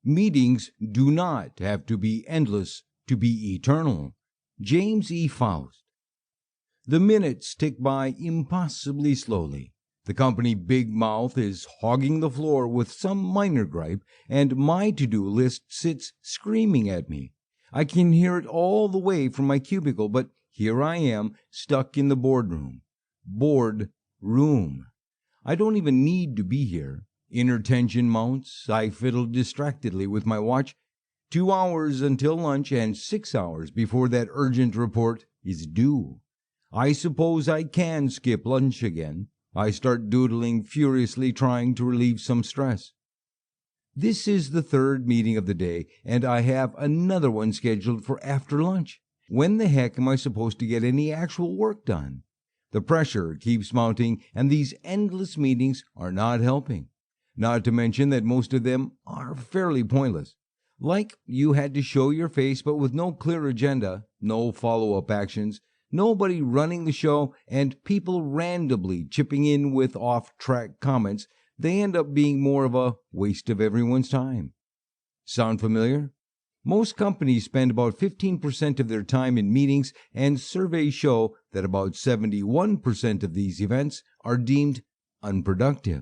Meetings do not have to be endless to be eternal. James E. Faust. The minutes tick by impossibly slowly. The company big mouth is hogging the floor with some minor gripe, and my to-do list sits screaming at me. I can hear it all the way from my cubicle, but here I am, stuck in the boardroom. Board room. I don't even need to be here. Inner tension mounts. I fiddle distractedly with my watch. 2 hours until lunch and 6 hours before that urgent report is due. I suppose I can skip lunch again. I start doodling furiously, trying to relieve some stress. This is the third meeting of the day, and I have another one scheduled for after lunch. When the heck am I supposed to get any actual work done? The pressure keeps mounting, and these endless meetings are not helping. Not to mention that most of them are fairly pointless. Like you had to show your face, but with no clear agenda, no follow-up actions, nobody running the show, and people randomly chipping in with off-track comments, they end up being more of a waste of everyone's time. Sound familiar? Most companies spend about 15% of their time in meetings, and surveys show that about 71% of these events are deemed unproductive.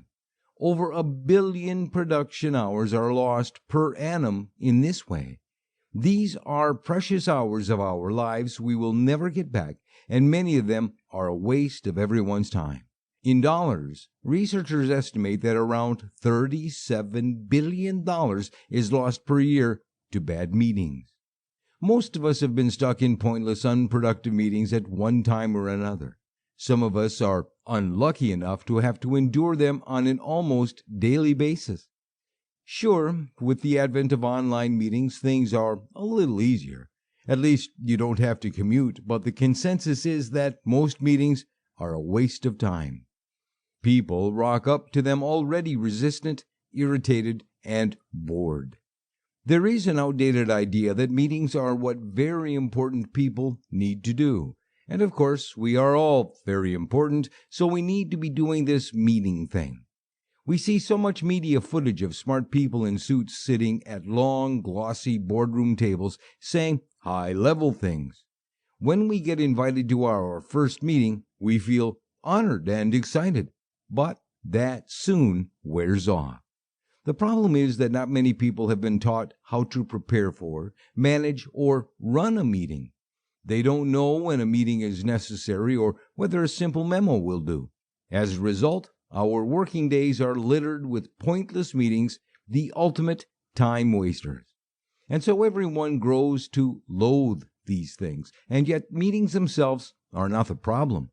Over 1 billion production hours are lost per annum in this way. These are precious hours of our lives we will never get back, and many of them are a waste of everyone's time. In dollars, researchers estimate that around $37 billion is lost per year to bad meetings. Most of us have been stuck in pointless, unproductive meetings at one time or another. Some of us are unlucky enough to have to endure them on an almost daily basis. Sure, with the advent of online meetings, things are a little easier. At least you don't have to commute, but the consensus is that most meetings are a waste of time. People rock up to them already resistant, irritated, and bored. There is an outdated idea that meetings are what very important people need to do. And of course, we are all very important, so we need to be doing this meeting thing. We see so much media footage of smart people in suits sitting at long, glossy boardroom tables saying high-level things. When we get invited to our first meeting, we feel honored and excited, but that soon wears off. The problem is that not many people have been taught how to prepare for, manage, or run a meeting. They don't know when a meeting is necessary or whether a simple memo will do. As a result, our working days are littered with pointless meetings, the ultimate time wasters. And so everyone grows to loathe these things, and yet meetings themselves are not the problem.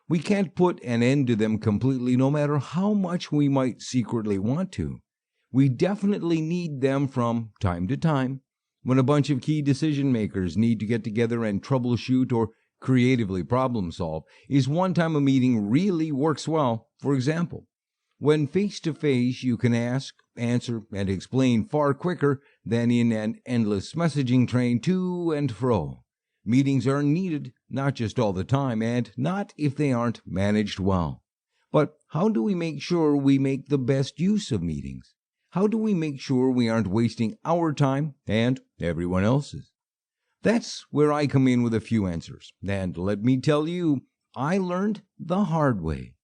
We can't put an end to them completely, no matter how much we might secretly want to. We definitely need them from time to time. When a bunch of key decision makers need to get together and troubleshoot or creatively problem solve, is one time a meeting really works well. For example, when face-to-face you can ask, answer, and explain far quicker than in an endless messaging train to and fro. Meetings are needed, not just all the time, and not if they aren't managed well. But how do we make sure we make the best use of meetings? How do we make sure we aren't wasting our time and everyone else's? That's where I come in with a few answers. And let me tell you, I learned the hard way.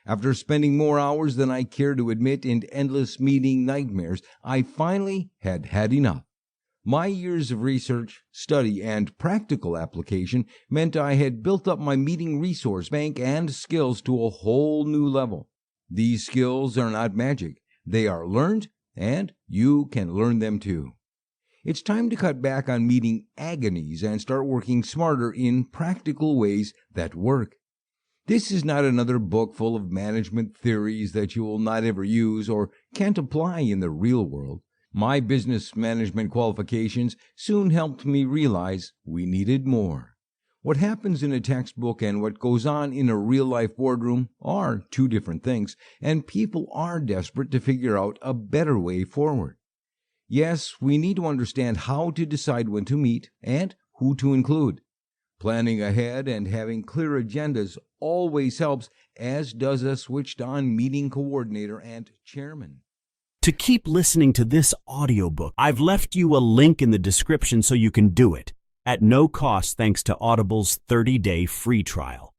After spending more hours than I care to admit in endless meeting nightmares, I finally had had enough. My years of research, study, and practical application meant I had built up my meeting resource bank and skills to a whole new level. These skills are not magic. They are learned, and you can learn them too. It's time to cut back on meeting agonies and start working smarter in practical ways that work. This is not another book full of management theories that you will not ever use or can't apply in the real world. My business management qualifications soon helped me realize we needed more. What happens in a textbook and what goes on in a real-life boardroom are two different things, and people are desperate to figure out a better way forward. Yes, we need to understand how to decide when to meet and who to include. Planning ahead and having clear agendas always helps, as does a switched-on meeting coordinator and chairman. To keep listening to this audiobook, I've left you a link in the description so you can do it, at no cost thanks to Audible's 30-day free trial.